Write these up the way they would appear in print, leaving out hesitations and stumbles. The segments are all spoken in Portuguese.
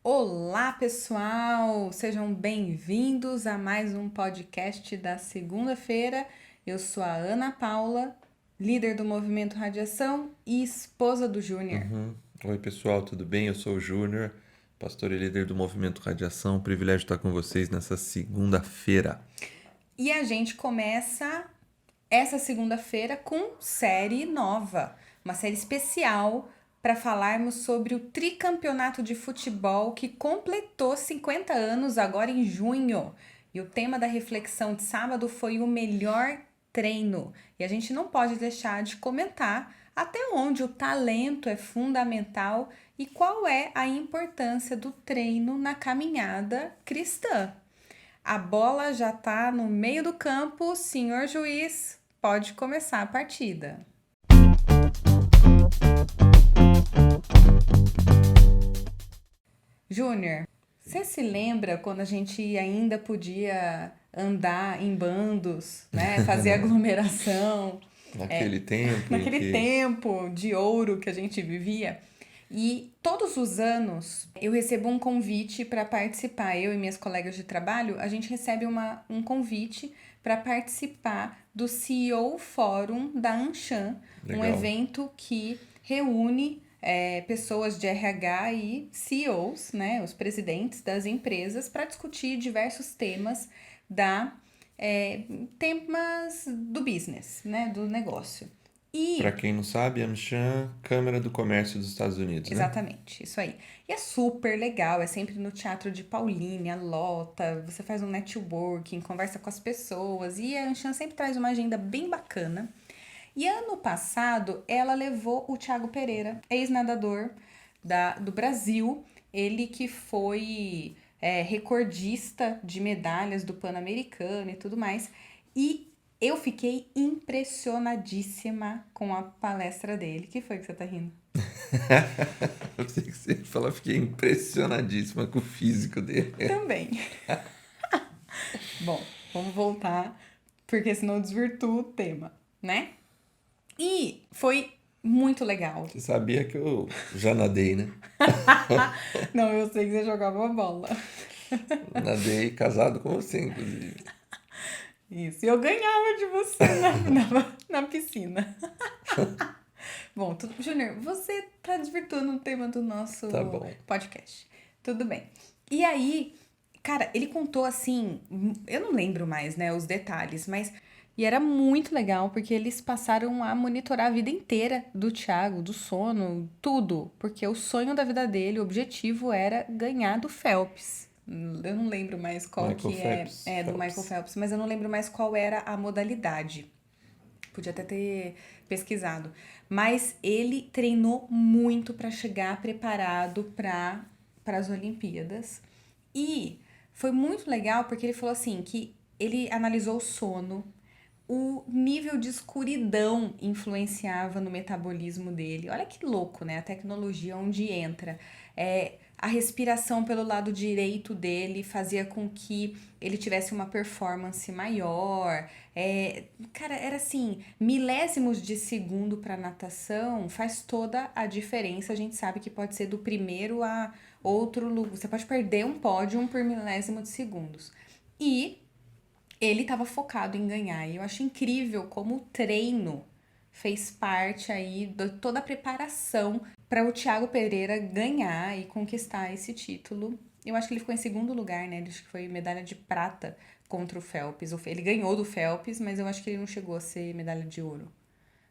Olá, pessoal! Sejam bem-vindos a mais um podcast da segunda-feira. Eu sou a Ana Paula, líder do Movimento Radiação e esposa do Júnior. Oi, pessoal, tudo bem? Eu sou o Júnior, pastor e líder do Movimento Radiação. Privilégio estar com vocês nessa segunda-feira. E a gente começa essa segunda-feira com série nova, uma série especial para falarmos sobre o tricampeonato de futebol que completou 50 anos agora em junho. E o tema da reflexão de sábado foi o melhor treino. E a gente não pode deixar de comentar até onde o talento é fundamental e qual é a importância do treino na caminhada cristã. A bola já tá no meio do campo, senhor juiz, pode começar a partida. Júnior, você se lembra quando a gente ainda podia andar em bandos, né? Fazer aglomeração, Naquele tempo em naquele que tempo de ouro que a gente vivia? E todos os anos eu recebo um convite para participar. Eu e minhas colegas de trabalho, a gente recebe um convite para participar do CEO Fórum da Anshan, um legal, evento que reúne pessoas de RH e CEOs, né, os presidentes das empresas, para discutir diversos temas da temas do business, né, do negócio. para E quem não sabe, AmCham, Câmara do Comércio dos Estados Unidos, né? exatamente, isso aí. E é super legal, é sempre no Teatro de Paulínia, lota, você faz um networking, conversa com as pessoas, e a Anshan sempre traz uma agenda bem bacana. E ano passado, ela levou o Thiago Pereira, ex-nadador do Brasil, ele que foi recordista de medalhas do Pan-Americano e tudo mais. E eu fiquei impressionadíssima com a palestra dele. Que foi que você tá rindo? Eu sei que você falou, fiquei impressionadíssima com o físico dele. Também. Bom, vamos voltar, porque senão eu desvirtuo o tema, né? E foi muito legal. Você sabia que eu já nadei, né? Não, eu sei que você jogava bola. Nadei casado com você, inclusive. Isso, e eu ganhava de você na piscina. Bom, Júnior, você tá desvirtuando o tema do Tá nosso bom. podcast. Tudo bem. E aí, cara, ele contou assim, eu não lembro mais, né, os detalhes, mas e era muito legal porque eles passaram a monitorar a vida inteira do Thiago, do sono, tudo, porque o sonho da vida dele, o objetivo era ganhar do Phelps. Eu não lembro mais qual Michael que Phelps, do Michael Phelps. Phelps, mas eu não lembro mais qual era a modalidade. Podia até ter pesquisado. Mas ele treinou muito para chegar preparado para as Olimpíadas. E foi muito legal porque ele falou assim que ele analisou o sono, o nível de escuridão influenciava no metabolismo dele. Olha que louco, né? A tecnologia onde entra. A respiração pelo lado direito dele fazia com que ele tivesse uma performance maior. Cara, era assim, milésimos de segundo para natação faz toda a diferença. A gente sabe que pode ser do primeiro a outro lugar. Você pode perder um pódio por milésimo de segundos. E ele estava focado em ganhar. E eu acho incrível como o treino fez parte aí de toda a preparação para o Thiago Pereira ganhar e conquistar esse título. Eu acho que ele ficou em segundo lugar, né? Acho que foi medalha de prata contra o Phelps. Ele ganhou do Phelps, mas eu acho que ele não chegou a ser medalha de ouro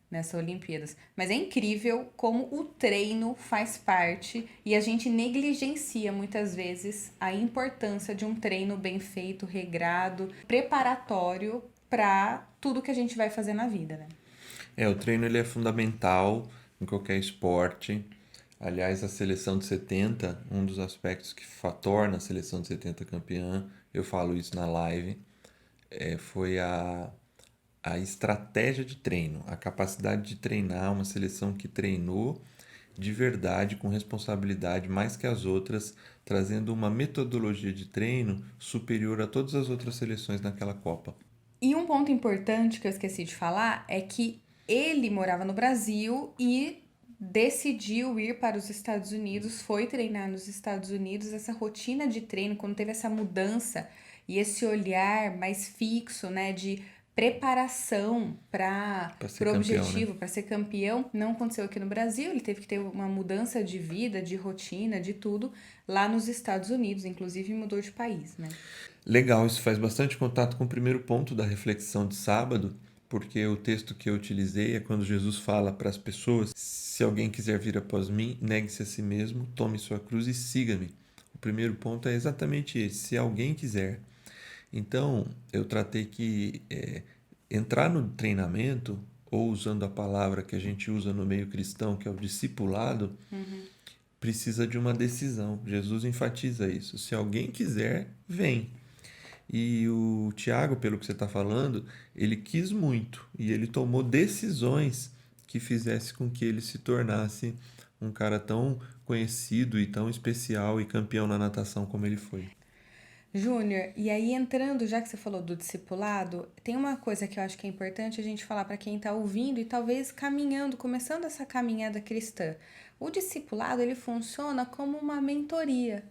nessas Olimpíadas. Mas é incrível como o treino faz parte e a gente negligencia muitas vezes a importância de um treino bem feito, regrado, preparatório para tudo que a gente vai fazer na vida, né? O treino ele é fundamental em qualquer esporte. Aliás, a seleção de 70, um dos aspectos que torna a seleção de 70 campeã, eu falo isso na live, foi a estratégia de treino, a capacidade de treinar, uma seleção que treinou de verdade, com responsabilidade mais que as outras, trazendo uma metodologia de treino superior a todas as outras seleções naquela Copa. E um ponto importante que eu esqueci de falar é que ele morava no Brasil e decidiu ir para os Estados Unidos, foi treinar nos Estados Unidos. Essa rotina de treino, quando teve essa mudança e esse olhar mais fixo, né, de preparação para Pra ser o campeão, né? objetivo, para ser campeão, não aconteceu aqui no Brasil. Ele teve que ter uma mudança de vida, de rotina, de tudo lá nos Estados Unidos, inclusive mudou de país, né? Legal, isso faz bastante contato com o primeiro ponto da reflexão de sábado, porque o texto que eu utilizei é quando Jesus fala para as pessoas: se alguém quiser vir após mim, negue-se a si mesmo, tome sua cruz e siga-me. O primeiro ponto é exatamente esse: se alguém quiser. Então, eu tratei que entrar no treinamento, ou usando a palavra que a gente usa no meio cristão, que é o discipulado, precisa de uma decisão. Jesus enfatiza isso. Se alguém quiser, vem. E o Tiago, pelo que você está falando, ele quis muito e ele tomou decisões que fizesse com que ele se tornasse um cara tão conhecido e tão especial e campeão na natação como ele foi. Júnior, e aí entrando, já que você falou do discipulado, tem uma coisa que eu acho que é importante a gente falar para quem está ouvindo e talvez caminhando, começando essa caminhada cristã. O discipulado, ele funciona como uma mentoria,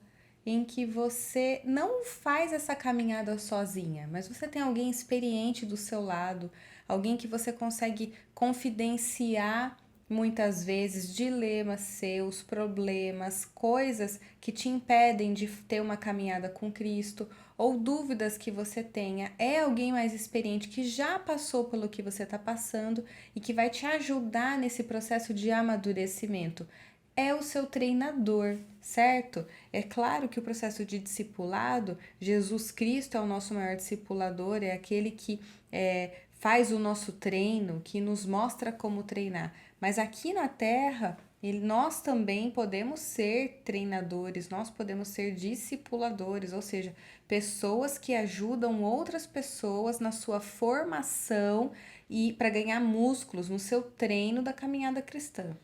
em que você não faz essa caminhada sozinha, mas você tem alguém experiente do seu lado, alguém que você consegue confidenciar muitas vezes dilemas seus, problemas, coisas que te impedem de ter uma caminhada com Cristo ou dúvidas que você tenha. É alguém mais experiente que já passou pelo que você está passando e que vai te ajudar nesse processo de amadurecimento. É o seu treinador, certo? É claro que o processo de discipulado, Jesus Cristo é o nosso maior discipulador, é aquele que faz o nosso treino, que nos mostra como treinar. Mas aqui na Terra, nós também podemos ser treinadores, nós podemos ser discipuladores, ou seja, pessoas que ajudam outras pessoas na sua formação e para ganhar músculos no seu treino da caminhada cristã.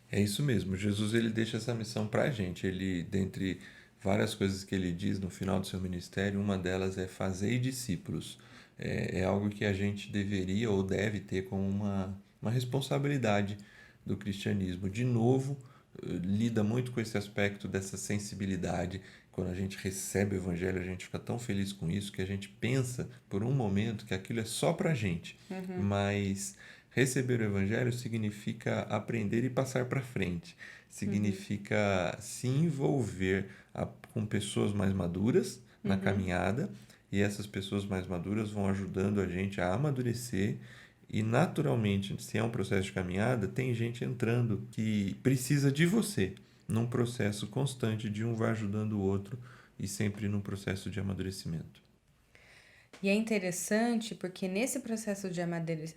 É isso mesmo. Jesus ele deixa essa missão para a gente. Ele, dentre várias coisas que ele diz no final do seu ministério, uma delas é fazer discípulos. É algo que a gente deveria ou deve ter como uma responsabilidade do cristianismo. De novo, lida muito com esse aspecto dessa sensibilidade. Quando a gente recebe o evangelho, a gente fica tão feliz com isso que a gente pensa por um momento que aquilo é só para a gente. Mas receber o evangelho significa aprender e passar para frente. Significa se envolver com pessoas mais maduras na caminhada, e essas pessoas mais maduras vão ajudando a gente a amadurecer. E naturalmente, se é um processo de caminhada, tem gente entrando que precisa de você, num processo constante de um vai ajudando o outro e sempre num processo de amadurecimento. E é interessante porque nesse processo de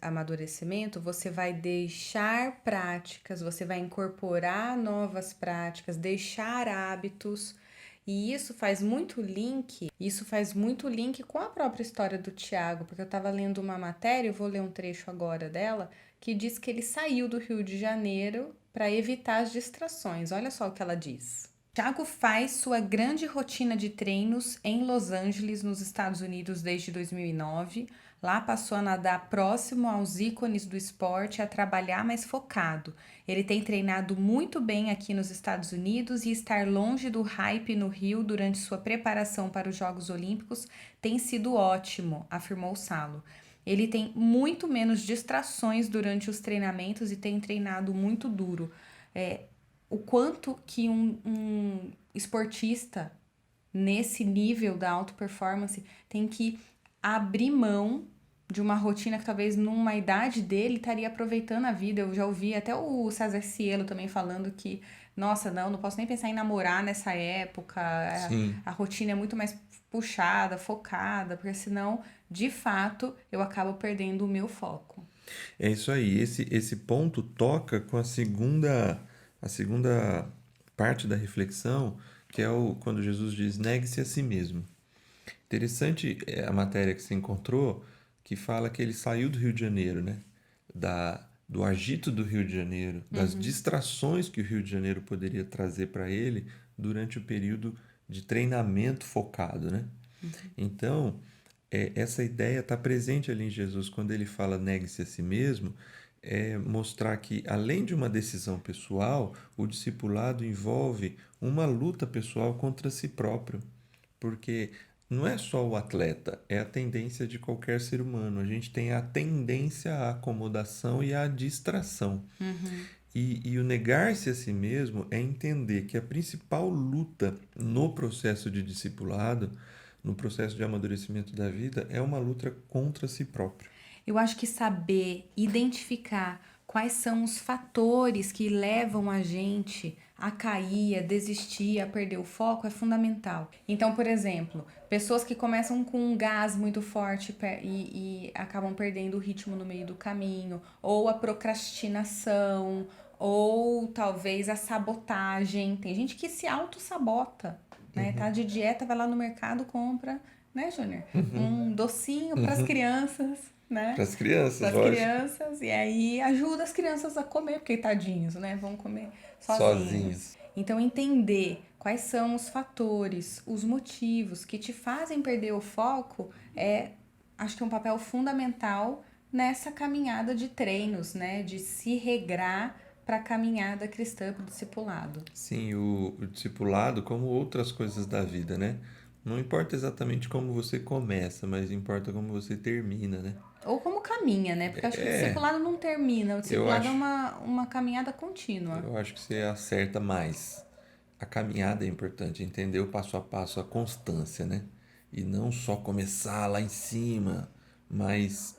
amadurecimento você vai deixar práticas, você vai incorporar novas práticas, deixar hábitos, e isso faz muito link com a própria história do Tiago, porque eu estava lendo uma matéria, eu vou ler um trecho agora dela, que diz que ele saiu do Rio de Janeiro para evitar as distrações. Olha só o que ela diz. Thiago faz sua grande rotina de treinos em Los Angeles, nos Estados Unidos, desde 2009. Lá passou a nadar próximo aos ícones do esporte, a trabalhar mais focado. Ele tem treinado muito bem aqui nos Estados Unidos e estar longe do hype no Rio durante sua preparação para os Jogos Olímpicos tem sido ótimo, afirmou Salo. Ele tem muito menos distrações durante os treinamentos e tem treinado muito duro. O quanto que um esportista nesse nível da alta performance tem que abrir mão de uma rotina que talvez numa idade dele estaria aproveitando a vida. Eu já ouvi até o César Cielo também falando que, nossa, não posso nem pensar em namorar nessa época, Sim, a rotina é muito mais puxada, focada, porque senão, de fato, eu acabo perdendo o meu foco. é isso aí. Esse ponto toca com a segunda parte da reflexão, que é quando Jesus diz: negue-se a si mesmo. Interessante a matéria que se encontrou, que fala que ele saiu do Rio de Janeiro, né? Do agito do Rio de Janeiro, das distrações que o Rio de Janeiro poderia trazer para ele durante o período de treinamento focado, né? Então, essa ideia está presente ali em Jesus quando ele fala negue-se a si mesmo. é mostrar que, além de uma decisão pessoal, o discipulado envolve uma luta pessoal contra si próprio. Porque não é só o atleta, é a tendência de qualquer ser humano. A gente tem a tendência à acomodação e à distração. Uhum. E o negar-se a si mesmo é entender que a principal luta no processo de discipulado, no processo de amadurecimento da vida, é uma luta contra si próprio. Eu acho que saber identificar quais são os fatores que levam a gente a cair, a desistir, a perder o foco é fundamental. Então, por exemplo, pessoas que começam com um gás muito forte e acabam perdendo o ritmo no meio do caminho, ou a procrastinação, ou talvez a sabotagem. Tem gente que se auto-sabota, né? Tá de dieta, vai lá no mercado, compra, né, Júnior? Um docinho para as crianças, né? Para as crianças, Das lógico, crianças, e aí ajuda as crianças a comer, porque tadinhos, né? Vão comer sozinhos. sozinhos. Então, entender quais são os fatores, os motivos que te fazem perder o foco acho que é um papel fundamental nessa caminhada de treinos, né? De se regrar para a caminhada cristã, para o discipulado. Sim, o discipulado, como outras coisas da vida, né? Não importa exatamente como você começa, mas importa como você termina, né? Ou como caminha, né? Porque eu acho que o É, discipulado não termina, o eu discipulado é acho, uma caminhada contínua. eu acho que você acerta mais. A caminhada é importante, entender o passo a passo, a constância, né? E não só começar lá em cima, mas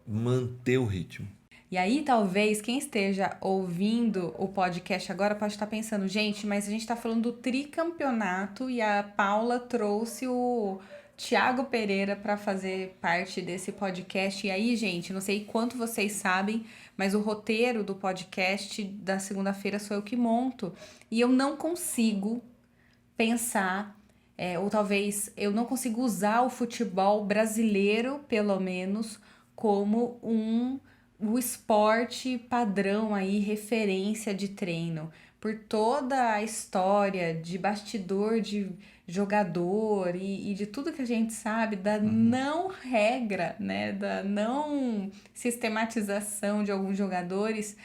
manter o ritmo. E aí, talvez, quem esteja ouvindo o podcast agora pode estar pensando, gente, mas a gente está falando do tricampeonato e a Paula trouxe o Tiago Pereira para fazer parte desse podcast. E aí, gente, não sei quanto vocês sabem, mas o roteiro do podcast da segunda-feira sou eu que monto. E eu não consigo pensar, ou talvez eu não consigo usar o futebol brasileiro, pelo menos, como o esporte padrão aí, referência de treino. Por toda a história de bastidor de jogador e de tudo que a gente sabe da não regra, né, da não sistematização de alguns jogadores,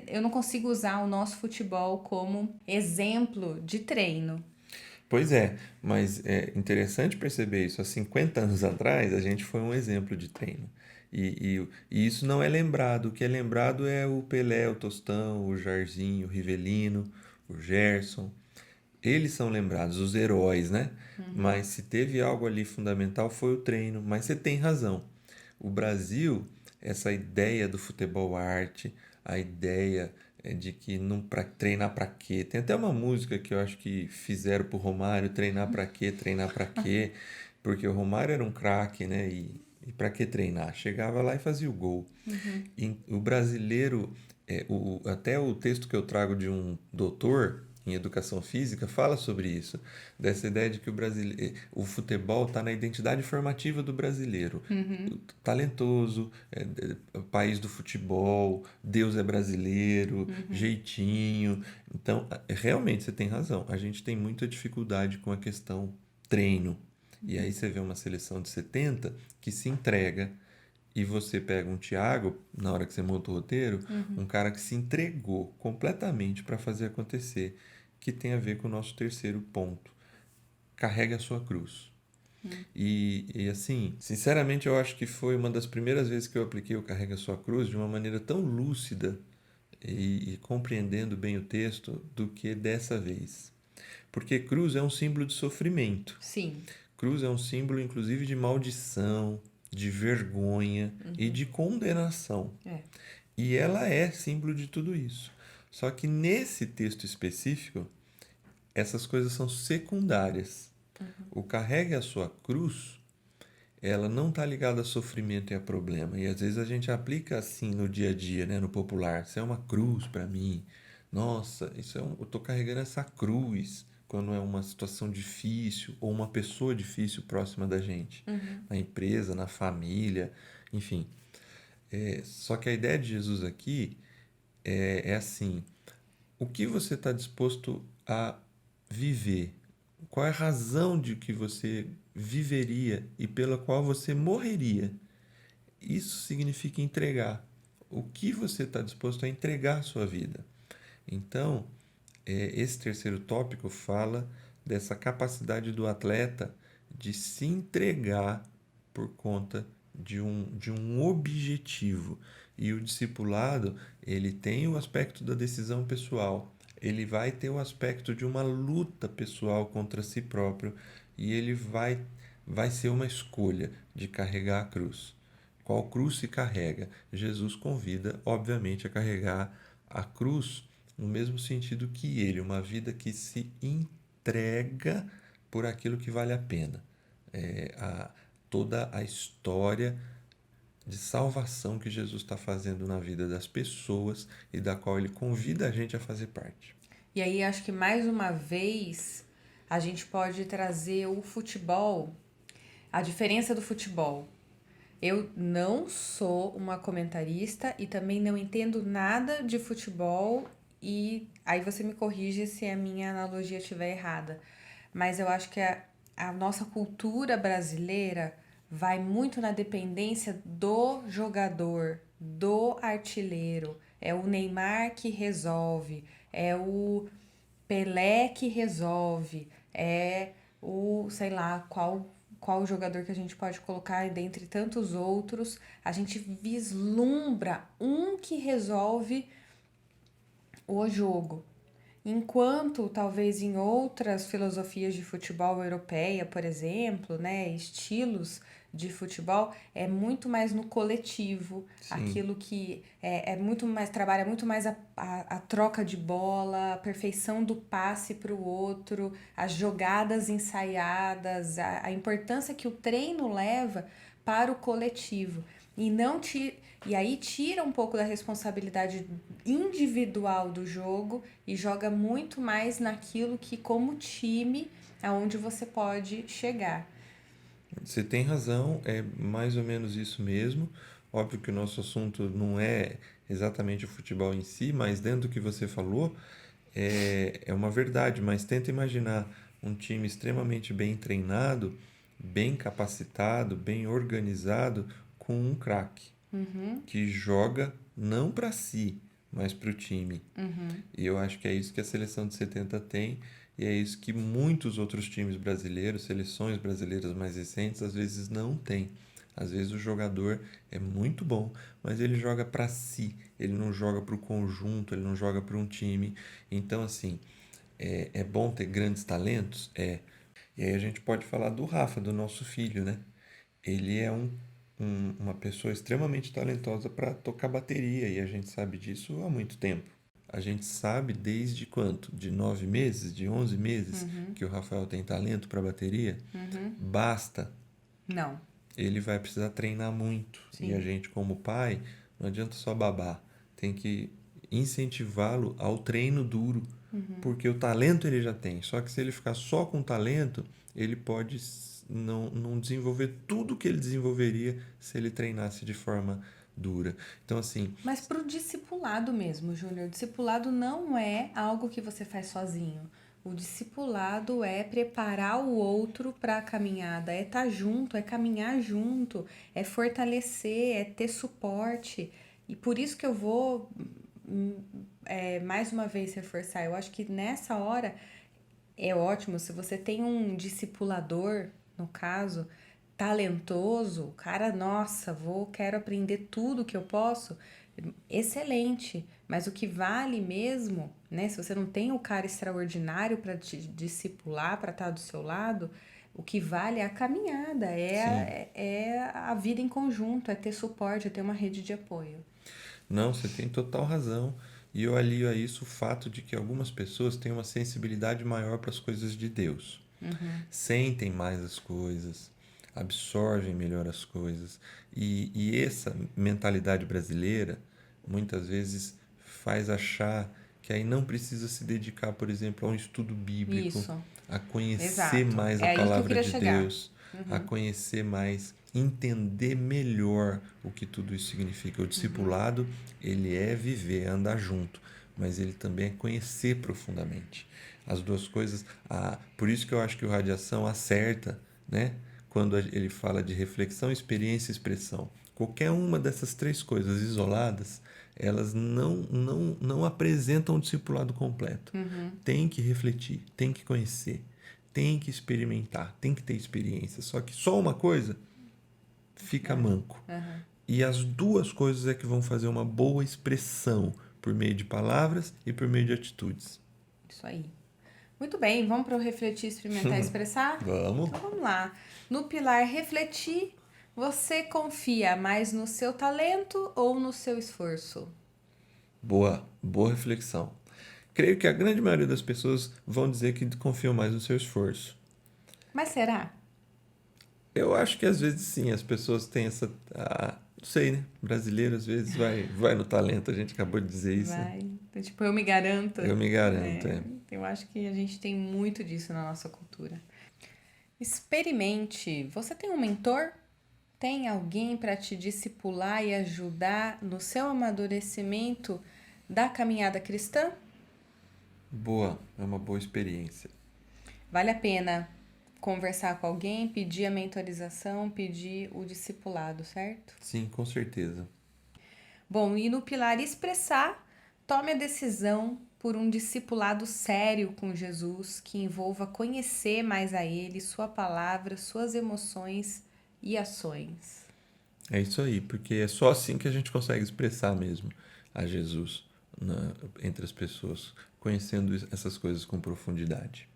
eu não consigo usar o nosso futebol como exemplo de treino. Pois é, mas é interessante perceber isso. Há 50 anos atrás, a gente foi um exemplo de treino. E isso não é lembrado. O que é lembrado é o Pelé, o Tostão, o Jairzinho, o Rivelino, o Gerson. Eles são lembrados, os heróis, né? Mas se teve algo ali fundamental foi o treino. Mas você tem razão. O Brasil, essa ideia do futebol arte, a ideia de que não pra, treinar pra quê? Tem até uma música que eu acho que fizeram pro Romário, treinar pra quê? Treinar pra quê? Porque o Romário era um craque, né? E para que treinar? Chegava lá e fazia o gol. E o brasileiro, até o texto que eu trago de um doutor em educação física fala sobre isso, dessa ideia de que o futebol está na identidade formativa do brasileiro. Talentoso, país do futebol, Deus é brasileiro, jeitinho. Então, realmente você tem razão. A gente tem muita dificuldade com a questão treino. E aí você vê uma seleção de 70 que se entrega e você pega um Thiago, na hora que você monta o roteiro, um cara que se entregou completamente para fazer acontecer, que tem a ver com o nosso terceiro ponto. Carregue a sua cruz. E assim, sinceramente, eu acho que foi uma das primeiras vezes que eu apliquei o Carregue a Sua Cruz de uma maneira tão lúcida e compreendendo bem o texto do que dessa vez. Porque cruz é um símbolo de sofrimento. Sim. Cruz é um símbolo, inclusive, de maldição, de vergonha e de condenação. É. E ela é símbolo de tudo isso. Só que nesse texto específico, essas coisas são secundárias. O carregue a sua cruz, ela não está ligada a sofrimento e a problema. E às vezes a gente aplica assim no dia a dia, né, no popular. Isso é uma cruz para mim. Nossa, eu estou carregando essa cruz quando é uma situação difícil ou uma pessoa difícil próxima da gente. Na empresa, na família, enfim. Só que a ideia de Jesus aqui é assim: o que você está disposto a viver? Qual é a razão de que você viveria e pela qual você morreria? Isso significa entregar. o que você está disposto a entregar à sua vida. Então, esse terceiro tópico fala dessa capacidade do atleta de se entregar por conta de um objetivo. E o discipulado, ele tem o aspecto da decisão pessoal, ele vai ter o aspecto de uma luta pessoal contra si próprio e ele vai ser uma escolha de carregar a cruz. Qual cruz se carrega? Jesus convida, obviamente, a carregar a cruz no mesmo sentido que ele, uma vida que se entrega por aquilo que vale a pena. Toda a história de salvação que Jesus está fazendo na vida das pessoas e da qual ele convida a gente a fazer parte. E aí acho que mais uma vez a gente pode trazer o futebol, a diferença do futebol. Eu não sou uma comentarista e também não entendo nada de futebol, e aí você me corrige se a minha analogia estiver errada. Mas eu acho que a nossa cultura brasileira vai muito na dependência do jogador, do artilheiro. É o Neymar que resolve, é o Pelé que resolve, é o, sei lá, qual jogador que a gente pode colocar dentre tantos outros. A gente vislumbra um que resolve o jogo. Enquanto talvez em outras filosofias de futebol europeia, por exemplo, né, estilos de futebol, é muito mais no coletivo, Sim. aquilo que é muito mais, trabalha muito mais a troca de bola, a perfeição do passe para o outro, as jogadas ensaiadas, a importância que o treino leva para o coletivo. E aí tira um pouco da responsabilidade individual do jogo e joga muito mais naquilo que, como time, aonde você pode chegar. Você tem razão, é mais ou menos isso mesmo. Óbvio que o nosso assunto não é exatamente o futebol em si, mas dentro do que você falou, é uma verdade. Mas tenta imaginar um time extremamente bem treinado, bem capacitado, bem organizado, com um craque que joga não para si, mas para o time. E eu acho que é isso que a seleção de 70 tem, e é isso que muitos outros times brasileiros, seleções brasileiras mais recentes, às vezes não têm. Às vezes o jogador é muito bom, mas ele joga para si, ele não joga para o conjunto, ele não joga para um time. Então, assim, é bom ter grandes talentos? É. E aí a gente pode falar do Rafa, do nosso filho, né? Ele é uma pessoa extremamente talentosa para tocar bateria e a gente sabe disso há muito tempo. A gente sabe desde quanto? De 9 meses, de 11 meses que o Rafael tem talento para bateria? Basta. Não. Ele vai precisar treinar muito. Sim. E a gente, como pai, não adianta só babar. Tem que incentivá-lo ao treino duro. Porque o talento ele já tem. Só que se ele ficar só com talento, ele pode não desenvolver tudo que ele desenvolveria se ele treinasse de forma dura. Então, assim, Mas pro discipulado mesmo, Júnior, o discipulado não é algo que você faz sozinho. O discipulado é preparar o outro para a caminhada, é estar junto, é caminhar junto, é fortalecer, é ter suporte. E por isso que eu vou mais uma vez reforçar. Eu acho que nessa hora é ótimo se você tem um discipulador, no caso, talentoso, o cara, nossa, quero aprender tudo que eu posso. Excelente, mas o que vale mesmo, né? Se você não tem o cara extraordinário para te discipular, para estar do seu lado, o que vale é a caminhada, é a vida em conjunto, é ter suporte, é ter uma rede de apoio. não, você tem total razão. E eu alio a isso o fato de que algumas pessoas têm uma sensibilidade maior para as coisas de Deus. Sentem mais as coisas, absorvem melhor as coisas. E essa mentalidade brasileira muitas vezes faz achar que aí não precisa se dedicar, por exemplo, a um estudo bíblico, Isso, a conhecer exato. mais É a aí que eu palavra queria de chegar. Deus, a conhecer mais, entender melhor o que tudo isso significa. O discipulado, ele é viver, é andar junto, mas ele também é conhecer profundamente. As duas coisas, por isso que eu acho que o Radiação acerta, né? Quando ele fala de reflexão, experiência e expressão. Qualquer uma dessas três coisas isoladas, elas não apresentam o discipulado completo. Tem que refletir, tem que conhecer, tem que experimentar, tem que ter experiência. Só que só uma coisa fica manco. E as duas coisas é que vão fazer uma boa expressão por meio de palavras e por meio de atitudes. Isso aí. Muito bem, vamos para o refletir, experimentar e expressar? Vamos. Então vamos lá. No pilar refletir, você confia mais no seu talento ou no seu esforço? Boa reflexão. Creio que a grande maioria das pessoas vão dizer que confiam mais no seu esforço. Mas será? Eu acho que às vezes sim, as pessoas têm essa. Não sei, né? Brasileiro às vezes vai no talento, a gente acabou de dizer isso. Vai. Então, tipo, eu me garanto. Eu me garanto, Eu acho que a gente tem muito disso na nossa cultura. Experimente. Você tem um mentor? Tem alguém para te discipular e ajudar no seu amadurecimento da caminhada cristã? Boa, é uma boa experiência. Vale a pena conversar com alguém, pedir a mentorização, pedir o discipulado, certo? Sim, com certeza. Bom, e no pilar expressar, tome a decisão por um discipulado sério com Jesus, que envolva conhecer mais a Ele, sua palavra, suas emoções e ações. É isso aí, porque é só assim que a gente consegue expressar mesmo a Jesus entre as pessoas, conhecendo essas coisas com profundidade.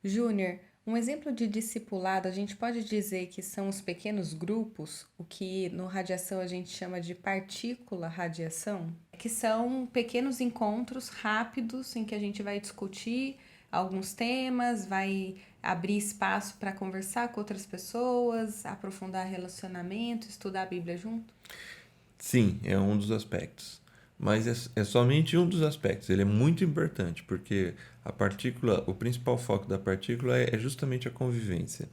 Júnior, um exemplo de discipulado, a gente pode dizer que são os pequenos grupos, o que no radiação a gente chama de partícula radiação, que são pequenos encontros rápidos em que a gente vai discutir alguns temas, vai abrir espaço para conversar com outras pessoas, aprofundar relacionamento, estudar a Bíblia junto. Sim, é um dos aspectos. Mas é somente um dos aspectos. Ele é muito importante, porque a partícula, o principal foco da partícula é justamente a convivência.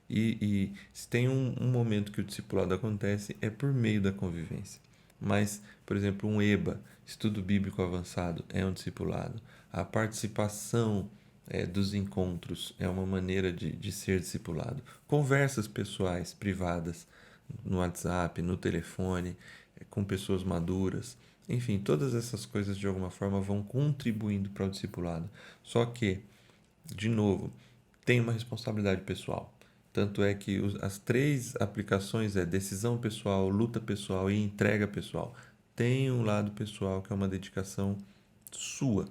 E se tem um momento que o discipulado acontece, é por meio da convivência. Mas, por exemplo, um EBA, estudo bíblico avançado, é um discipulado. A participação dos encontros é uma maneira de ser discipulado. Conversas pessoais, privadas, no WhatsApp, no telefone, com pessoas maduras. Enfim, todas essas coisas de alguma forma vão contribuindo para o discipulado. Só que, de novo, tem uma responsabilidade pessoal. Tanto é que as três aplicações é decisão pessoal, luta pessoal e entrega pessoal. Tem um lado pessoal que é uma dedicação sua,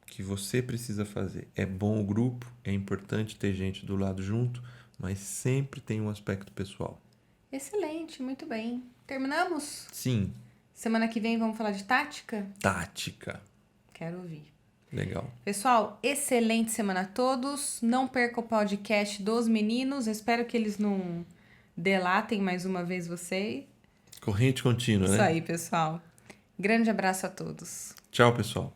que você precisa fazer. É bom o grupo, é importante ter gente do lado junto, mas sempre tem um aspecto pessoal. Excelente, muito bem. Terminamos? Sim, Semana que vem vamos falar de tática? tática. Quero ouvir. Legal. Pessoal, excelente semana a todos. Não perca o podcast dos meninos. Espero que eles não delatem mais uma vez você. Corrente contínua, né? Isso aí, pessoal. Grande abraço a todos. Tchau, pessoal.